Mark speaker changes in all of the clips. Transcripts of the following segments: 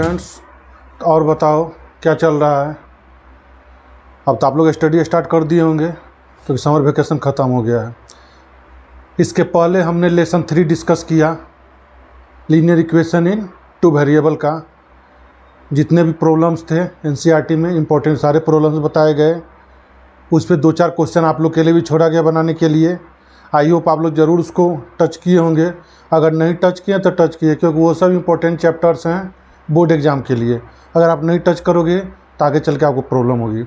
Speaker 1: Students, और बताओ क्या चल रहा है। अब तो आप लोग स्टडी स्टार्ट कर दिए होंगे क्योंकि समर वेकेशन ख़त्म हो गया है। इसके पहले हमने लेसन 3 डिस्कस किया, लीनियर इक्वेशन इन 2 वेरिएबल का। जितने भी प्रॉब्लम्स थे एनसीईआरटी में इम्पोर्टेंट सारे प्रॉब्लम्स बताए गए। उस पर 2-4 क्वेश्चन आप लोग के लिए भी छोड़ा गया बनाने के लिए। आई होप आप लोग ज़रूर उसको टच किए होंगे। अगर नहीं टच किए तो टच किए, क्योंकि वो सब इम्पोर्टेंट चैप्टर्स हैं बोर्ड एग्ज़ाम के लिए। अगर आप नहीं टच करोगे तो आगे चल के आपको प्रॉब्लम होगी।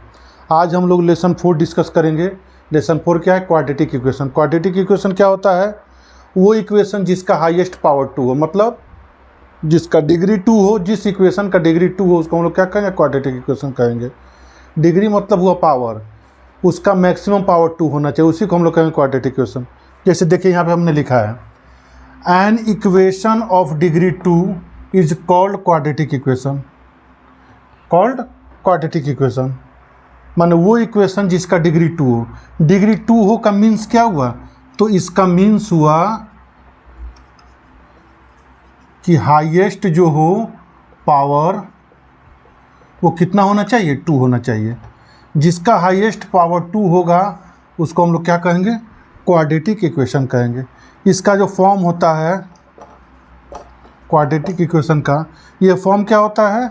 Speaker 1: आज हम लोग लेसन 4 डिस्कस करेंगे। लेसन 4 क्या है? Quadratic equation. क्वाड्रेटिक इक्वेशन क्या होता है? वो इक्वेशन जिसका हाईएस्ट पावर 2 हो, मतलब जिसका डिग्री 2 हो, जिस इक्वेशन का डिग्री 2 हो उसको हम लोग क्या कहेंगे? क्वाड्रेटिक इक्वेशन कहेंगे। डिग्री मतलब हुआ पावर, उसका मैक्सिमम पावर 2 होना चाहिए, उसी को हम लोग कहेंगे क्वाड्रेटिक इक्वेशन। जैसे देखिए यहाँ पे हमने लिखा है N equation of degree 2 is called quadratic equation. Called quadratic equation माने वो इक्वेशन जिसका डिग्री 2 हो। डिग्री 2 हो का मीन्स क्या हुआ? तो इसका मीन्स हुआ कि हाईएस्ट जो हो पावर वो कितना होना चाहिए? 2 होना चाहिए। जिसका हाईएस्ट पावर 2 होगा उसको हम लोग क्या कहेंगे? क्वाड्रेटिक इक्वेशन कहेंगे। इसका जो फॉर्म होता है क्वाड्रेटिक इक्वेशन का, ये फॉर्म क्या होता है?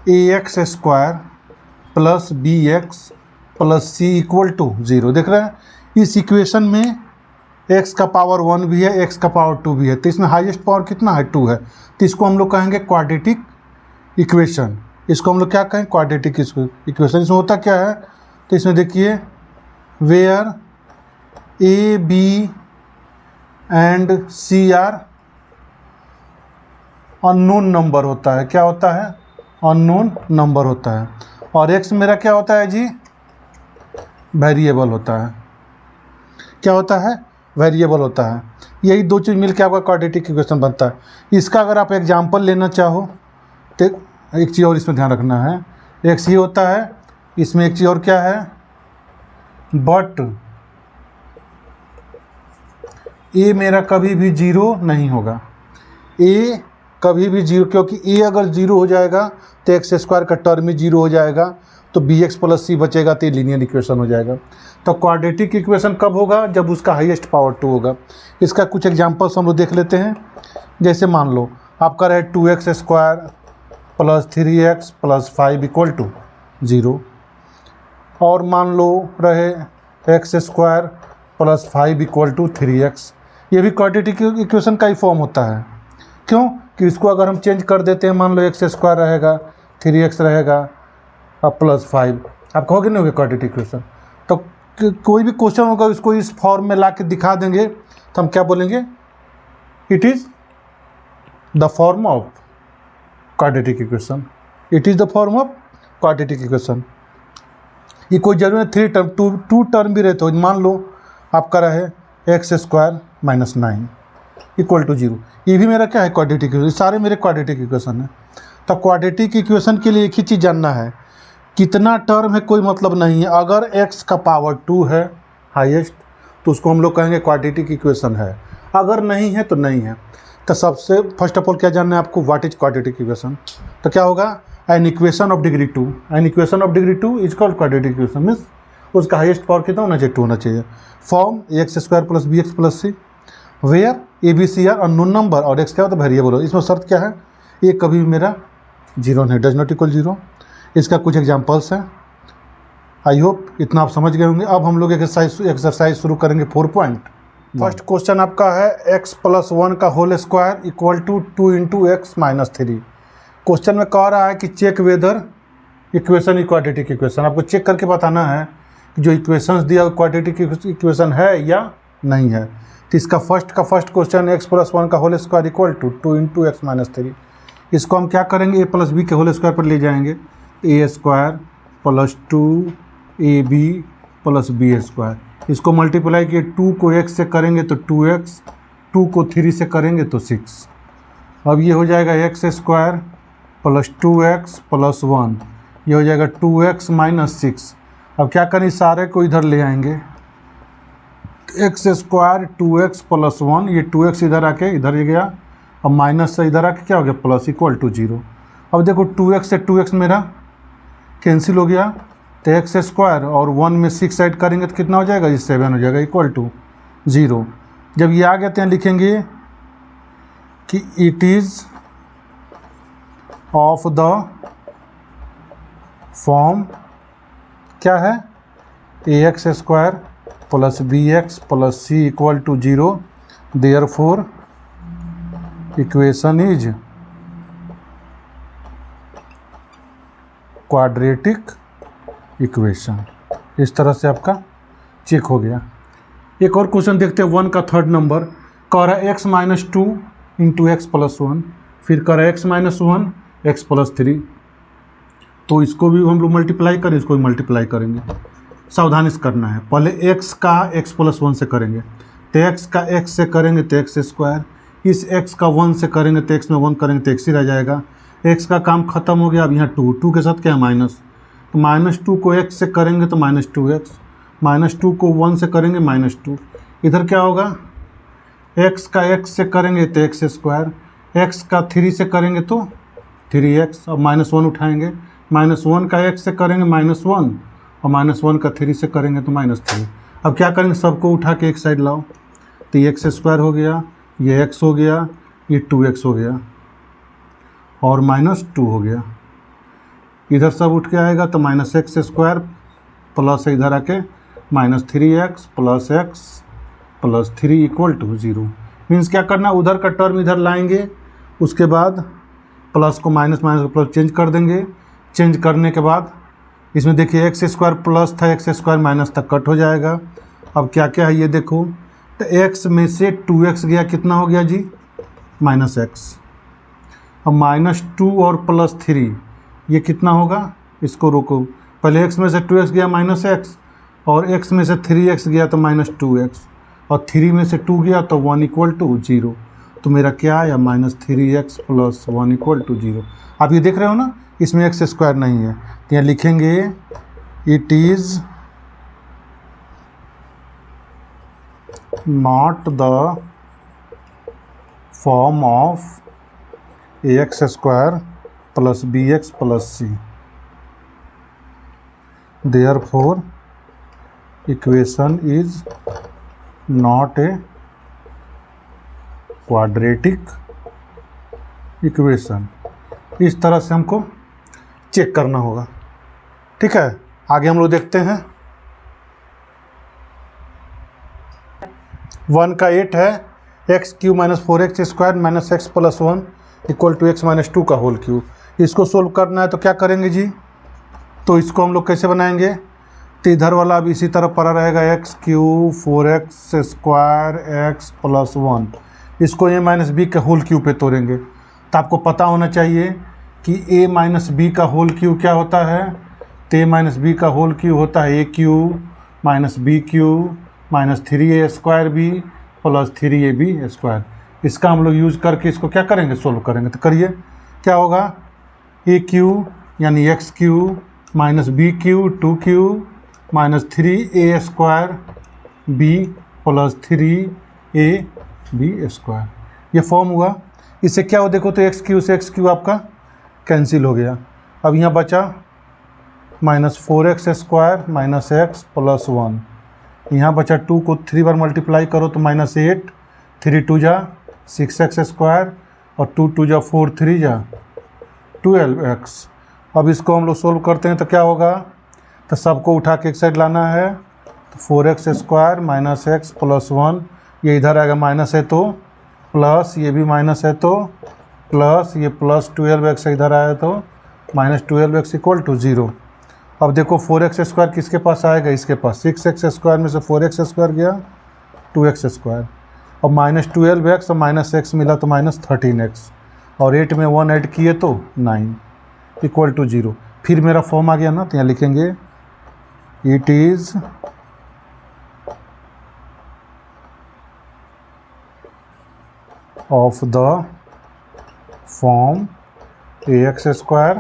Speaker 1: ax square plus bx plus c equal to 0। देख रहे हैं, इस इक्वेशन में x का पावर 1 भी है, x का पावर 2 भी है, तो इसमें हाईएस्ट पावर कितना है? 2 है। तो इसको हम लोग कहेंगे क्वाड्रेटिक इक्वेशन। इसको हम लोग क्या कहें? Quadratic equation. इसमें होता क्या है? तो इसमें देखिए where a b and c are unknown number होता है। क्या होता है? अननोन नंबर होता है। और x मेरा क्या होता है जी? वेरिएबल होता है। क्या होता है? वेरिएबल होता है। यही दो चीज़ मिलकर आपका क्वाड्रेटिक इक्वेशन बनता है। इसका अगर आप एग्जांपल लेना चाहो तो एक चीज़ और इसमें ध्यान रखना है। एक ये होता है, इसमें एक चीज़ और क्या है? बट ए मेरा कभी भी 0 नहीं होगा। ए कभी भी 0, क्योंकि ए अगर 0 हो जाएगा तो एक्स स्क्वायर का टर्म ही 0 हो जाएगा, तो बी एक्स प्लस सी बचेगा, तो ये लीनियर इक्वेशन हो जाएगा। तो क्वाड्रेटिक इक्वेशन कब होगा? जब उसका हाईएस्ट पावर 2 होगा। इसका कुछ एग्जांपल्स हम लोग देख लेते हैं। जैसे मान लो आपका रहे 2x square plus 3x plus 5 equal to 0, और मान लो रहे x square plus 5 equal to 3x। ये भी क्वाड्रेटिक इक्वेशन का ही फॉर्म होता है। क्यों? कि इसको अगर हम चेंज कर देते हैं, मान लो x स्क्वायर रहेगा, 3x रहेगा और प्लस 5, आप कहोगे नहीं होगा क्वाड्रेटिक इक्वेशन। तो कोई भी क्वेश्चन होगा उसको इस फॉर्म में ला के दिखा देंगे तो हम क्या बोलेंगे? It is the form of quadratic equation. It is the form of quadratic equation. ये कोई जरूरी है 3 टर्म, 2 टर्म भी रहते हो। मान लो आपका रहे x square minus 9 equal to 0, ये भी मेरा क्या है? Quadratic equation. सारे मेरे क्वाड्रेटिक इक्वेशन है। तो क्वाड्रेटिक इक्वेशन के लिए एक ही चीज़ जानना है, कितना टर्म है कोई मतलब नहीं है। अगर x का पावर 2 है हाईएस्ट तो उसको हम लोग कहेंगे क्वाड्रेटिक इक्वेशन है, अगर नहीं है तो नहीं है। तो सबसे फर्स्ट ऑफ ऑल क्या जानना है आपको? What is quadratic equation. तो क्या होगा? An equation of degree 2। An equation of degree 2 is called quadratic equation. Means उसका हाईएस्ट पावर कितना होना चाहिए? 2 होना चाहिए। Form x square plus b x plus c, where a b c are unknown number और एक्स क्या होता है? वेरिएबल हो। इसमें शर्त क्या है? ये कभी भी मेरा 0 नहीं, डज नॉट इक्वल 0। इसका कुछ एग्जांपल्स हैं। आई होप इतना आप समझ गए होंगे। अब हम लोग एक्सरसाइज शुरू करेंगे 4 फर्स्ट क्वेश्चन आपका है x प्लस 1 का whole square equal to 2 into x minus 3। Question में कह रहा है कि check whether equation is quadratic equation. आपको चेक करके बताना है कि जो इक्वेशंस दिया क्वाड्रेटिक इक्वेशन है या नहीं है। तो इसका फर्स्ट क्वेश्चन x प्लस 1 का whole square equal to 2 into x minus 3। इसको हम क्या करेंगे? a प्लस बी के होल स्क्वायर पर ले जाएंगे। a square plus 2ab plus b square. इसको मल्टीप्लाई किए 2 को x से करेंगे तो 2x, 2 को 3 से करेंगे तो 6। अब ये हो जाएगा x square plus 2x plus 1, ये हो जाएगा 2x माइनस 6। अब क्या करें? सारे को इधर ले आएंगे। एक्स स्क्वायर 2x प्लस 1, ये 2x इधर आके इधर गया, अब माइनस से इधर आके क्या हो गया? Plus equal to 0। अब देखो 2x से 2x मेरा कैंसिल हो गया, तो एक्स स्क्वायर और 1 में 6 ऐड करेंगे तो कितना हो जाएगा, ये 7 हो जाएगा, इक्वल टू 0। जब ये आ गया तो यहाँ लिखेंगे कि it is of the form क्या है, a x square plus b x plus c equal to 0, therefore equation is quadratic equation. इस तरह से आपका चेक हो गया। एक और क्वेश्चन देखते हैं 1 का 3rd नंबर। कह रहा है x minus 2 into x plus 1, फिर कह रहा है एक्स माइनस 1 एक्स प्लस 3। तो इसको भी हम लोग मल्टीप्लाई करें, इसको भी मल्टीप्लाई करेंगे। सावधानी से करना है, पहले x का x प्लस 1 से करेंगे, तो x का x से करेंगे तो एक्स स्क्वायर, इस x का 1 से करेंगे तो x में 1 करेंगे तो x ही रह जाएगा। x का काम खत्म हो गया। अब यहाँ 2 के साथ क्या है माइनस, तो -2 को x से करेंगे तो -2x, -2 को 1 से करेंगे -2। इधर क्या होगा, x का x से करेंगे तो एक्स स्क्वायर, x का 3 से करेंगे तो 3x, अब -1 उठाएंगे, -1 का x से करेंगे -1 और -1 का 3 से करेंगे तो -3। अब क्या करेंगे, सबको उठा के एक साइड लाओ, तो ये एक्स स्क्वायर हो गया, ये x हो गया, ये 2x हो गया और -2 हो गया। इधर सब उठ के आएगा तो -x स्क्वायर प्लस इधर आके -3x plus x plus 3 equal to 0। Means क्या करना, उधर का टर्म इधर लाएंगे, उसके बाद प्लस को माइनस को प्लस चेंज कर देंगे। चेंज करने के बाद इसमें देखिए एक्स स्क्वायर प्लस था, एक्स स्क्वायर माइनस तक कट हो जाएगा। अब क्या क्या है ये देखो, तो x में से 2x गया, कितना हो गया जी -x। अब -2 और +3 ये कितना होगा, इसको रोको, पहले x में से 2x गया -x और x में से 3x गया तो -2x और 3 में से 2 गया तो 1 इक्वल टू 0। तो मेरा क्या आया -3x प्लस 1 इक्वल टू 0। आप ये देख रहे हो ना, इसमें एक्स स्क्वायर नहीं है, तो यहाँ लिखेंगे it is not the form of a x square plus b x plus c, therefore equation is not a quadratic equation. इस तरह से हमको चेक करना होगा। ठीक है, आगे हम लोग देखते हैं। 1 का 8 है, x cube minus 4x square minus x plus 1 equal to x minus 2 का होल क्यूब। इसको सोल्व करना है तो क्या करेंगे जी, तो इसको हम लोग कैसे बनाएंगे, तो इधर वाला अब इसी तरह पड़ा रहेगा, x cube 4x square x plus 1, इसको a माइनस बी के होल क्यूब पे तोड़ेंगे। तो आपको पता होना चाहिए कि a माइनस बी का होल क्यूब क्या होता है, तो a माइनस बी का होल क्यूब होता है a cube minus b cube minus 3a square b plus 3ab square. इसका हम लोग यूज़ करके इसको क्या करेंगे, सोल्व करेंगे। तो करिए, क्या होगा, a क्यूब यानी x cube minus b cube 2 cube minus 3a square b plus 3ab square, ये फॉर्म हुआ। इससे क्या हो देखो, तो एक्स क्यू से एक्स क्यू आपका कैंसिल हो गया। अब यहाँ बचा -4x square minus x plus 1, यहाँ बचा 2 को 3 बार मल्टीप्लाई करो तो -8, 3 2 जा 6x स्क्वायर और 2 2 जा 4 3 जा 12x। अब इसको हम लोग सोल्व करते हैं तो क्या होगा, तो सबको उठा के एक साइड लाना है, तो 4x square minus x plus 1, ये इधर आएगा माइनस है तो प्लस, ये भी माइनस है तो प्लस, ये प्लस 12x इधर आया तो -12x इक्वल टू 0। अब देखो 4x स्क्वायर किसके पास आएगा, इसके पास, 6x स्क्वायर में से 4x स्क्वायर गया 2x स्क्वायर, अब -12x और -x मिला तो -13x और 8 में 1 ऐड किए तो 9 इक्वल टू 0। फिर मेरा फॉर्म आ गया ना, तो यहाँ लिखेंगे it is of the form a x square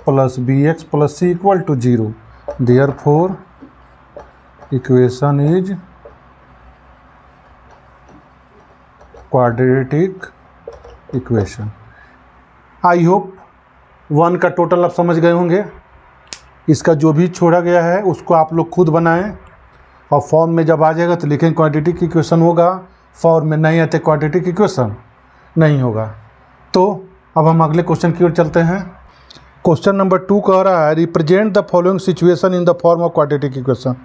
Speaker 1: plus b x plus c equal to 0, therefore equation is quadratic equation. I hope 1 का टोटल आप समझ गए होंगे। इसका जो भी छोड़ा गया है उसको आप लोग खुद बनाएं और फॉर्म में जब आ जाएगा तो लिखें क्वाड्रेटिक इक्वेशन होगा, फॉर्म में नहीं आते क्वाड्रेटिक इक्वेशन नहीं होगा। तो अब हम अगले क्वेश्चन की ओर चलते हैं। क्वेश्चन नंबर 2 कह रहा है represent the following situation in the form of quadratic equation.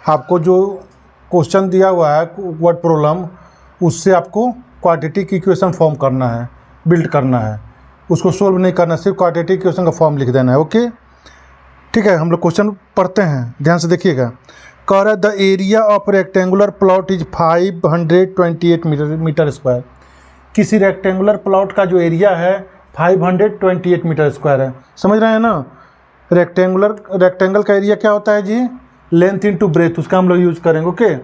Speaker 1: आपको जो क्वेश्चन दिया हुआ है वर्ड प्रॉब्लम, उससे आपको क्वाड्रेटिक इक्वेशन फॉर्म करना है, बिल्ड करना है, उसको सोल्व नहीं करना, सिर्फ क्वाड्रेटिक इक्वेशन का फॉर्म लिख देना है। ओके, ठीक है, हम लोग क्वेश्चन पढ़ते हैं, ध्यान से देखिएगा। कह रहा है the area of rectangular plot is 528 metre square. किसी रेक्टेंगुलर प्लॉट का जो एरिया है 528 मीटर स्क्वायर है। समझ रहे हैं ना? रेक्टेंगल का एरिया क्या होता है जी? लेंथ इंटू ब्रेथ, उसका हम लोग यूज करेंगे। ओके,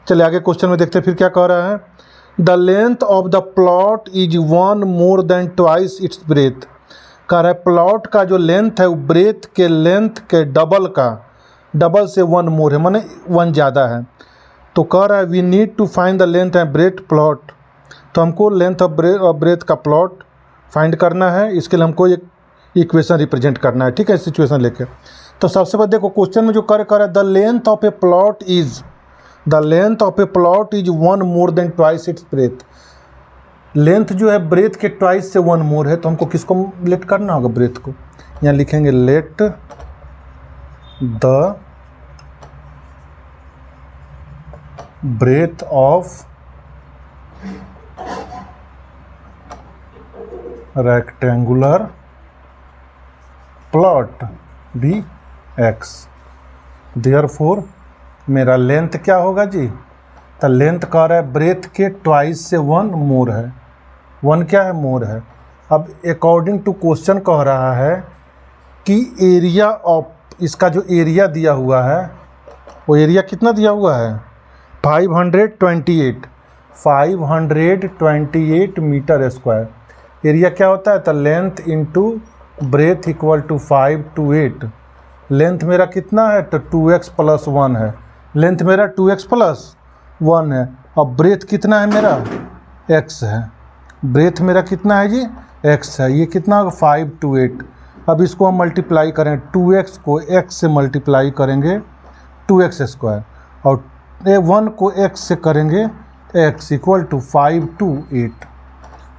Speaker 1: चलिए आगे क्वेश्चन में देखते हैं फिर क्या कह रहा है। The length of the plot is 1 more than twice its breath. कह रहा है प्लॉट का जो लेंथ है वो ब्रेथ के लेंथ के डबल का, डबल से 1 मोर है, माने 1 ज़्यादा है। तो कह रहा है we need to find the length and breadth plot. तो हमको लेंथ ऑफ ब्रेथ का प्लॉट फाइंड करना है, इसके लिए हमको एक इक्वेशन रिप्रेजेंट करना है। ठीक है, सिचुएशन लेके। तो सबसे पहले देखो क्वेश्चन में जो कर है the length of A plot is, the length of A plot is 1 more than twice its breath. Length जो है ब्रेथ के ट्वाइस से 1 मोर है, तो हमको किसको लेट करना होगा? ब्रेथ को। यहाँ लिखेंगे let the breadth of rectangular plot be x. Therefore मेरा लेंथ क्या होगा जी? तो लेंथ कह रहा है ब्रेथ के ट्वाइस से 1 मोर है। 1 क्या है? मोर है। अब अकॉर्डिंग टू क्वेश्चन कह रहा है कि एरिया ऑफ, इसका जो एरिया दिया हुआ है वो एरिया कितना दिया हुआ है? 528 मीटर स्क्वायर। एरिया क्या होता है? तो length into breadth equal to 5 to 8। Length मेरा कितना है? तो 2x + 1 है। लेंथ मेरा 2x + 1 है। और ब्रेथ कितना है मेरा? x है। ब्रेथ मेरा कितना है जी? x है। ये कितना होगा? 5 to 8। अब इसको हम मल्टीप्लाई करें, 2x को x से मल्टीप्लाई करेंगे 2x² और 1 को x से करेंगे x = 5 to 8।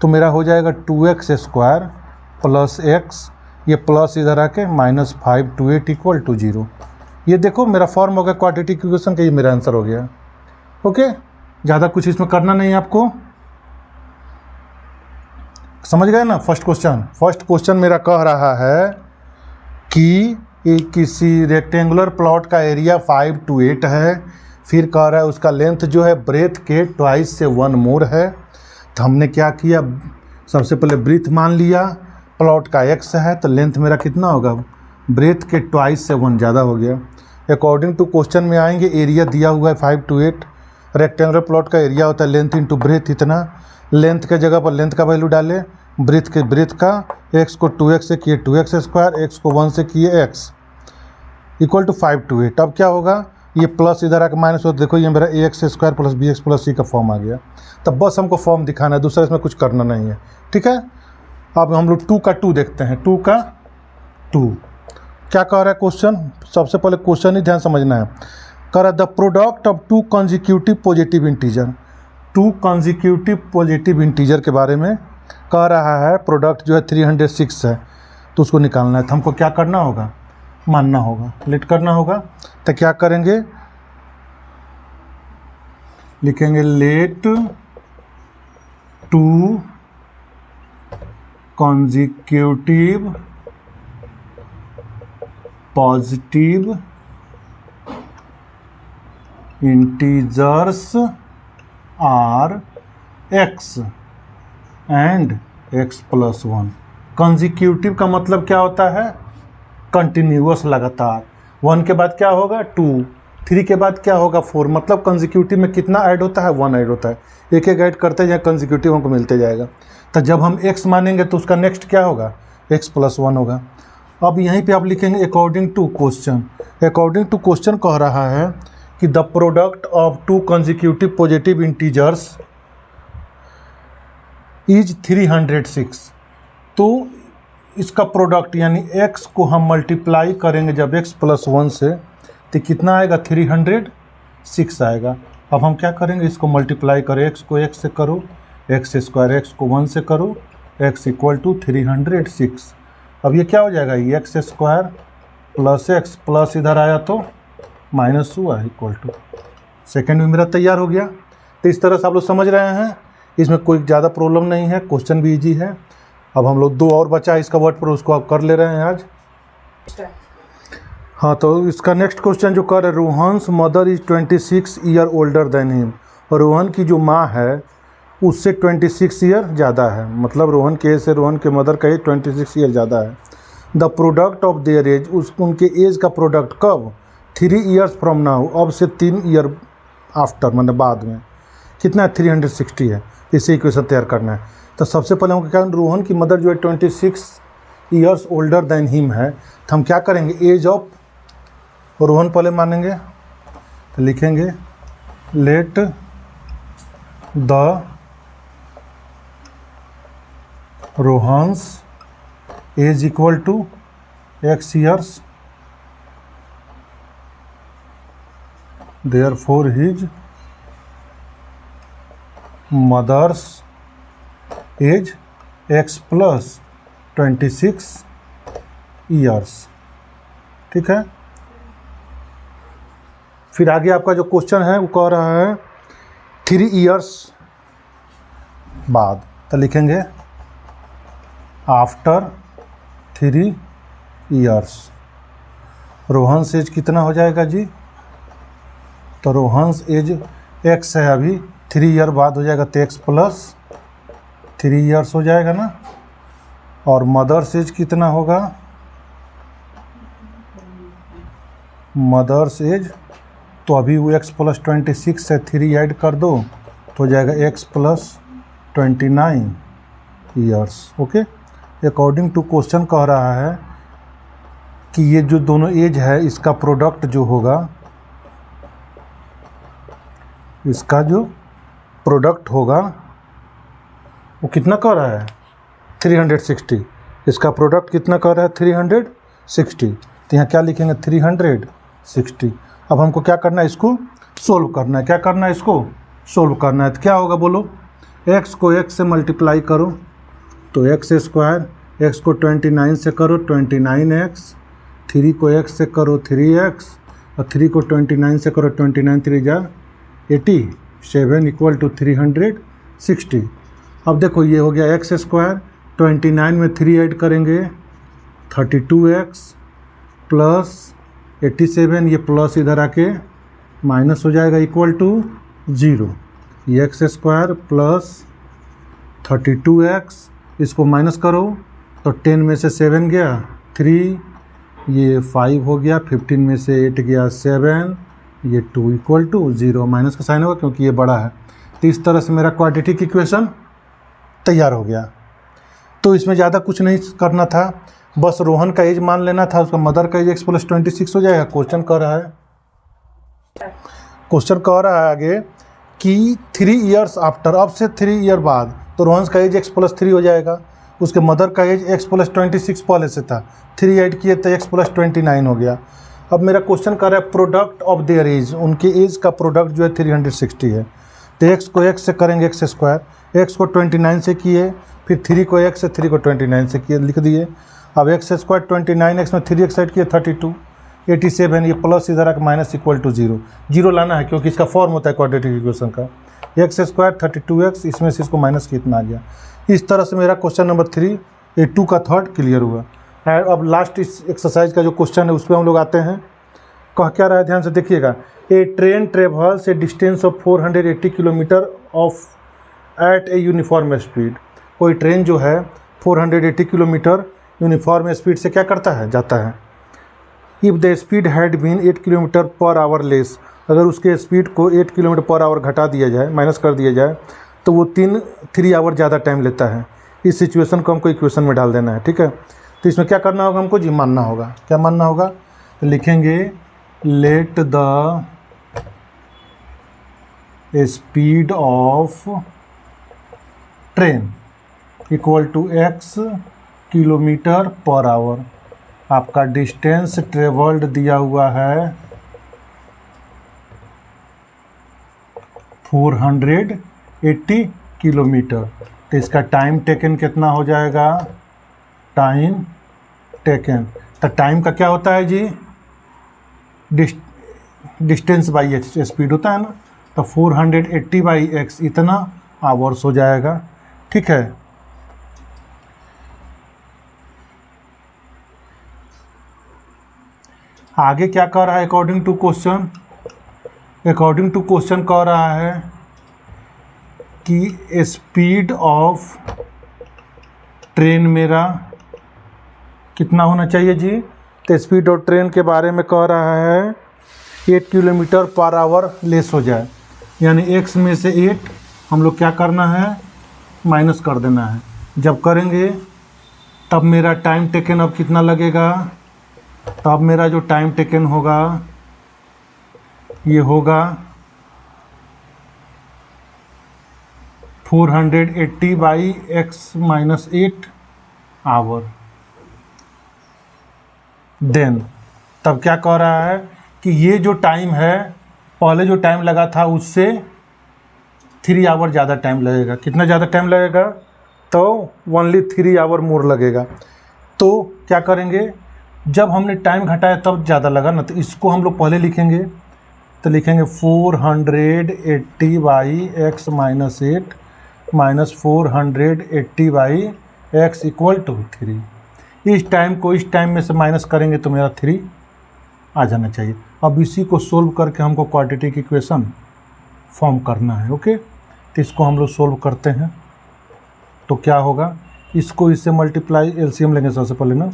Speaker 1: तो मेरा हो जाएगा 2x² + x, ये प्लस इधर आके -5 to 8 = 0। ये देखो मेरा फॉर्म हो गया क्वाड्रेटिक इक्वेशन का, ये मेरा आंसर हो गया। ओके, ज़्यादा कुछ इसमें करना नहीं है आपको, समझ गए ना? फर्स्ट क्वेश्चन मेरा कह रहा है कि किसी रेक्टेंगुलर प्लॉट का एरिया 5 to 8 है, फिर कह रहा है उसका लेंथ जो है ब्रेथ के ट्वाइस से 1 मोर है। तो हमने क्या किया? सबसे पहले ब्रेथ मान लिया, प्लॉट का x है तो लेंथ मेरा कितना होगा? ब्रेथ के ट्वाइस से 1 ज़्यादा हो गया। अकॉर्डिंग टू क्वेश्चन में आएंगे, एरिया दिया हुआ है 5 to 8। रेक्टेंगुलर प्लॉट का एरिया होता है लेंथ इंटू ब्रेथ इतना। लेंथ के जगह पर लेंथ का वैल्यू डालें, ब्रेथ का, x को 2x से किए 2x², x को 1 से किए x = 5 to 8। अब क्या होगा? ये प्लस इधर आकर माइनस हो, देखो ये मेरा ax² + bx + c का फॉर्म आ गया। तब बस हमको फॉर्म दिखाना है, दूसरा इसमें कुछ करना नहीं है। ठीक है, अब हम लोग 2 का 2 देखते हैं। 2 का 2 क्या कह रहा है क्वेश्चन? सबसे पहले क्वेश्चन ही ध्यान समझना है। कह रहा है the product of 2 consecutive positive integer. 2 consecutive positive integer के बारे में कह रहा है। प्रोडक्ट जो है 306 है, तो उसको निकालना है। तो हमको क्या करना होगा? मानना होगा, लेट करना होगा। तो क्या करेंगे? लिखेंगे late 2 consecutive positive integers are x and x + 1। Consecutive का मतलब क्या होता है? कंटिन्यूअस, लगातार। 1 के बाद क्या होगा? 2, 3 के बाद क्या होगा? 4। मतलब कंजिक्यूटिव में कितना ऐड होता है? 1 ऐड होता है। एक एक ऐड करते जाए, कंजिक्यूटिव हमको मिलते जाएगा। तो जब हम x मानेंगे तो उसका नेक्स्ट क्या होगा? x + 1 होगा। अब यहीं पे आप लिखेंगे according to question. According to question कह रहा है कि the product of 2 consecutive positive integers is 306। तो इसका प्रोडक्ट यानी x को हम मल्टीप्लाई करेंगे जब x प्लस 1 से, तो कितना आएगा 306 आएगा। अब हम क्या करेंगे, इसको मल्टीप्लाई करें, x को x से करो, x स्क्वायर, x को 1 से करो, x इक्वल टू 306। अब ये क्या हो जाएगा, ये x square plus x plus इधर आया तो माइनस हुआ इक्वल टू, सेकेंड भी मेरा तैयार हो गया। तो इस तरह से आप लोग समझ रहे हैं, इसमें कोई ज़्यादा प्रॉब्लम नहीं है, क्वेश्चन भी इजी है। अब हम लोग 2 और बचा है इसका वर्ड पर, उसको आप कर ले रहे हैं आज। हाँ, तो इसका नेक्स्ट क्वेश्चन जो कर रहे, Rohan's mother is 26 year older than him. और रोहन की जो माँ है उससे 26 ईयर ज़्यादा है, मतलब रोहन के एज से रोहन के मदर का एज 26 ईयर ज़्यादा है। The product of their age, उनके एज का प्रोडक्ट कब, 3 ईयर्स फ्रॉम नाउ, अब से 3 ईयर आफ्टर, मतलब बाद में, कितना है 360 है। इसे इक्वेशन तैयार करना है। तो सबसे पहले हमको क्या, रोहन की मदर जो है 26 ईयर्स ओल्डर देन हिम है, तो हम क्या करेंगे, एज ऑफ रोहन पहले मानेंगे, तो लिखेंगे let the Rohan's age equal to x years, therefore his mother's age x plus 26 years. ठीक है। फिर आगे आपका जो क्वेश्चन है वो कह रहा है 3 ईयर्स बाद, तो लिखेंगे आफ्टर 3 ईयर्स रोहन्स एज कितना हो जाएगा जी, तो रोहन्स एज x है अभी, 3 ईयर बाद हो जाएगा तो x प्लस 3 ईयर्स हो जाएगा ना। और मदर्स एज कितना होगा, मदर्स एज तो अभी वो x प्लस 26 से 3 ऐड कर दो तो हो जाएगा x plus 29 years. Okay, according to question कह रहा है कि ये जो दोनों एज है इसका प्रोडक्ट जो होगा, इसका जो प्रोडक्ट होगा वो कितना कह रहा है 360, इसका प्रोडक्ट कितना कह रहा है 360। तो यहाँ क्या लिखेंगे 360। अब हमको क्या करना है, इसको सोल्व करना है। क्या करना है, इसको सोल्व करना है। तो क्या होगा बोलो, x को x से मल्टीप्लाई करो तो x स्क्वायर, x को 29 से करो 29x, 3 को x से करो 3x, और 3 को 29 से करो 29 3 जा 87 इक्वल टू 360। अब देखो ये हो गया x स्क्वायर, 29 में 3 ऐड करेंगे 32x प्लस 87, ये प्लस इधर आके माइनस हो जाएगा इक्वल टू 0। ये x स्क्वायर प्लस 32x, इसको माइनस करो तो 10 में से 7 गया 3, ये 5 हो गया, 15 में से 8 गया 7, ये 2 इक्वल टू 0। माइनस का साइन होगा क्योंकि ये बड़ा है। तो इस तरह से मेरा क्वाड्रेटिक इक्वेशन तैयार हो गया। तो इसमें ज़्यादा कुछ नहीं करना था, बस रोहन का एज मान लेना था, उसका मदर का एज x प्लस 26 हो जाएगा। क्वेश्चन कह रहा है, क्वेश्चन कह रहा है आगे कि 3 ईयर्स आफ्टर, अब से 3 ईयर बाद, तो रोहन का एज x प्लस 3 हो जाएगा, उसके मदर का एज x प्लस 26 पहले से था, 3 ऐड किए तो x प्लस 29 हो गया। अब मेरा क्वेश्चन कर रहा है प्रोडक्ट ऑफ देयर एज, उनके एज का प्रोडक्ट जो है 360 है। तो x को x से करेंगे x स्क्वायर, x को 29 से किए, फिर 3 को x से, 3 को 29 से किए, लिख दिए। अब x स्क्वायर 29x में 3x ऐड किए 32, 87, ये प्लस इधर आकर माइनस इक्वल टू 0। 0 लाना है क्योंकि इसका फॉर्म होता है क्वाड्रेटिक इक्वेशन का, x स्क्वायर 32x, इसमें से इसको माइनस कितना आ गया। इस तरह से मेरा क्वेश्चन नंबर 3 A2 का थर्ड क्लियर हुआ। अब लास्ट इस एक्सरसाइज का जो क्वेश्चन है उस पर हम लोग आते हैं। कह क्या रहा है, ध्यान से देखिएगा। A train travels a distance of 480 kilometre of at a uniform speed. कोई ट्रेन जो है 480 किलोमीटर यूनिफॉर्म स्पीड से क्या करता है, जाता है। If the speed had been 8 kilometre per hour less, अगर उसके स्पीड को 8 किलोमीटर पर आवर घटा दिया जाए, माइनस कर दिया जाए, तो वो 3 आवर ज़्यादा टाइम लेता है। इस सिचुएशन को हमको इक्वेशन में डाल देना है, ठीक है। तो इसमें क्या करना होगा हमको जी, मानना होगा। क्या मानना होगा, तो लिखेंगे let the speed of train equal to x kilometre per hour. आपका डिस्टेंस ट्रेवल्ड दिया हुआ है 480 किलोमीटर। तो इसका टाइम टेकन कितना हो जाएगा? टाइम टेकन, तो टाइम का क्या होता है जी? डिस्टेंस बाई एक्स, स्पीड होता है ना, तो 480 बाई एक्स इतना आवर्स हो जाएगा। ठीक है, आगे क्या कह रहा है? According to question, according to question कह रहा है कि स्पीड ऑफ ट्रेन मेरा कितना होना चाहिए जी? तो स्पीड ऑफ ट्रेन के बारे में कह रहा है 8 किलोमीटर पर आवर लेस हो जाए, यानी x में से 8 हम लोग क्या करना है? माइनस कर देना है। जब करेंगे तब मेरा टाइम टेकन अब कितना लगेगा? तब मेरा जो टाइम टेकन होगा ये होगा 480 by x minus 8 hour. Then तब क्या कह रहा है कि ये जो टाइम है, पहले जो टाइम लगा था उससे 3 आवर ज़्यादा टाइम लगेगा। कितना ज़्यादा टाइम लगेगा? तो ओनली 3 आवर मोर लगेगा। तो क्या करेंगे? जब हमने टाइम घटाया तब ज़्यादा लगा ना, तो इसको हम लोग पहले लिखेंगे, तो लिखेंगे 480 by x minus 8 minus 480 by x equal to 3। इस टाइम को इस टाइम में से माइनस करेंगे तो मेरा 3 आ जाना चाहिए। अब इसी को सोल्व करके हमको क्वाड्रेटिक इक्वेशन फॉर्म करना है। ओके, तो इसको हम लोग सोल्व करते हैं। तो क्या होगा? इसको इससे मल्टीप्लाई, एलसीएम लेंगे सबसे पहले ना,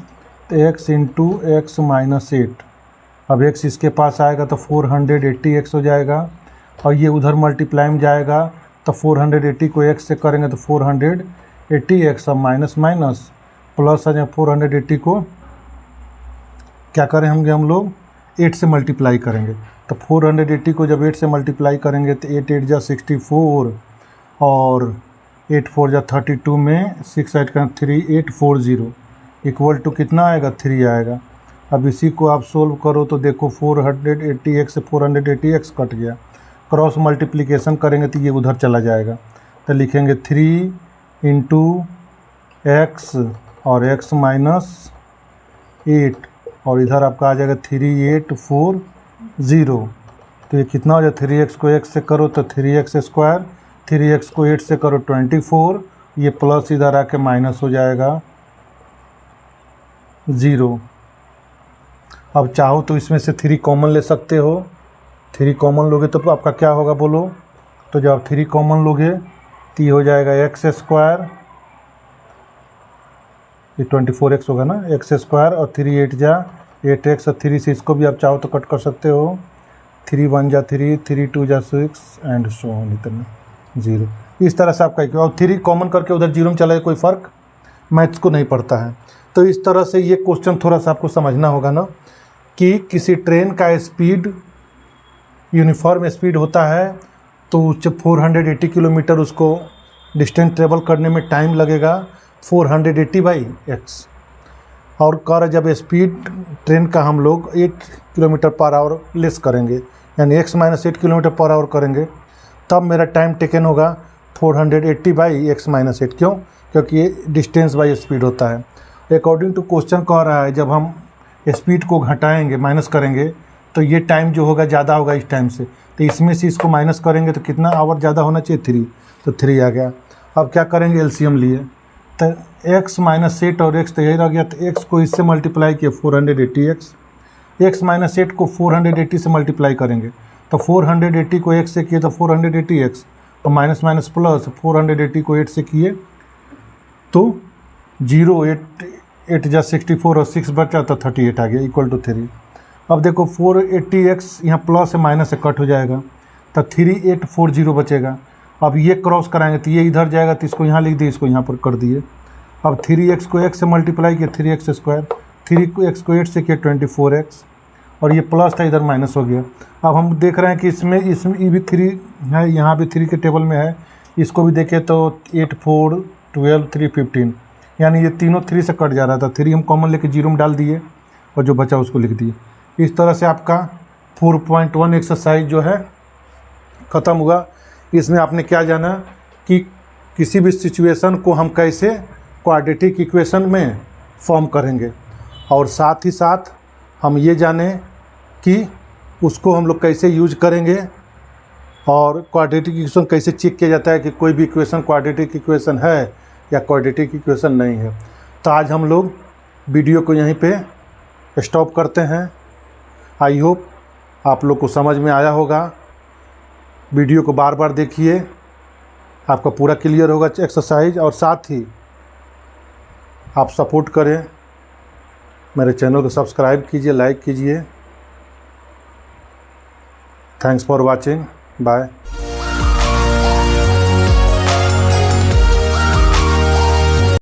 Speaker 1: तो x इंटू एक्स माइनस 8। अब x इसके पास आएगा तो 480x हो जाएगा, और ये उधर मल्टीप्लाई में जाएगा तो 480 को x से करेंगे तो 480x, अब माइनस माइनस प्लस आ जाए। 480 को क्या करें होंगे हम लोग? 8 से मल्टीप्लाई करेंगे, तो 480 को जब 8 से मल्टीप्लाई करेंगे तो 8 8 जा 64 और 8 4 जा 32 में 6 8 का 3840 इक्वल टू कितना आएगा? 3 आएगा। अब इसी को आप सोल्व करो तो देखो 480x से 480x कट गया, क्रॉस मल्टीप्लिकेशन करेंगे तो ये उधर चला जाएगा, तो लिखेंगे 3 इंटू एक्स और x माइनस 8 और इधर आपका आ जाएगा 3840। तो ये कितना हो जाए? 3x को x से करो तो 3x स्क्वायर, 3x को 8 से करो 24, ये प्लस इधर आके माइनस हो जाएगा 0। अब चाहो तो इसमें से 3 कॉमन ले सकते हो। 3 कॉमन लोगे तो आपका क्या होगा बोलो? तो जब आप 3 कॉमन लोगे तो ये हो जाएगा एक्स स्क्वायर, ये 24x होगा ना, एक्स स्क्वायर और 3 8 जा 8x और 3 से इसको भी आप चाहो तो कट कर सकते हो। 3 1 जा 3, 3 2 जा 6 एंड सो ऑन, इतना 0। इस तरह से आपका, और 3 कॉमन करके उधर 0 में चला जाए, कोई फ़र्क मैथ्स को नहीं पड़ता है। तो इस तरह से ये क्वेश्चन थोड़ा सा आपको समझना होगा ना, कि किसी ट्रेन का स्पीड यूनिफॉर्म स्पीड होता है तो 480 किलोमीटर उसको डिस्टेंस ट्रेवल करने में टाइम लगेगा 480 बाई एक्स। और कर जब स्पीड ट्रेन का हम लोग 8 किलोमीटर पर आवर लेस करेंगे, यानी x minus 8 kilometre per our करेंगे, तब मेरा टाइम टेकन होगा 480 बाई एक्स माइनस 8। क्यों? क्योंकि ये डिस्टेंस बाई स्पीड होता है। अकॉर्डिंग टू क्वेश्चन कह रहा है जब हम स्पीड को घटाएंगे, माइनस करेंगे, तो ये टाइम जो होगा ज़्यादा होगा इस टाइम से, तो इसमें से इसको माइनस करेंगे तो कितना आवर ज़्यादा होना चाहिए? 3, तो 3 आ गया। अब क्या करेंगे? एलसीएम लिए, तो x माइनस 8 और x तो यही रह गया, तो x को इससे मल्टीप्लाई किया 480x, x माइनस 8 को 480 से मल्टीप्लाई करेंगे तो 480 को x से किए तो 480x, तो माइनस माइनस प्लस 480 को 8 से किए तो 0 8 8 जा 64 और 6 बचा तो 38 आ गया इक्वल टू 3। अब देखो 480x यहाँ प्लस है माइनस से कट हो जाएगा तो 3840 बचेगा। अब ये क्रॉस कराएंगे तो ये इधर जाएगा, तो इसको यहाँ लिख दिए, इसको यहाँ पर कर दिए। अब 3x को x से मल्टीप्लाई किया 3x स्क्वायर, 3x को 8 से किया 24x, और ये प्लस था इधर माइनस हो गया। अब हम देख रहे हैं कि इसमें ये भी 3 है, यहाँ भी 3 के टेबल में है, इसको भी देखें तो 8 4 12 3 15, यानी ये तीनों 3 से कट जा रहा था, 3 हम कॉमन लेके 0 में डाल दिए और जो बचा उसको लिख दिए। इस तरह से आपका 4.1 एक्सरसाइज जो है ख़त्म हुआ। इसमें आपने क्या जाना कि किसी भी सिचुएशन को हम कैसे क्वाड्रेटिक इक्वेशन में फॉर्म करेंगे, और साथ ही साथ हम ये जाने कि उसको हम लोग कैसे यूज करेंगे और क्वाड्रेटिक इक्वेशन कैसे चेक किया जाता है कि कोई भी इक्वेशन क्वाड्रेटिक इक्वेशन है या क्वाड्रेटिक इक्वेशन नहीं है। तो आज हम लोग वीडियो को यहीं पे स्टॉप करते हैं। आई होप आप लोग को समझ में आया होगा। वीडियो को बार बार देखिए, आपका पूरा क्लियर होगा एक्सरसाइज। और साथ ही आप सपोर्ट करें, मेरे चैनल को सब्सक्राइब कीजिए, लाइक कीजिए। Thanks for watching, bye.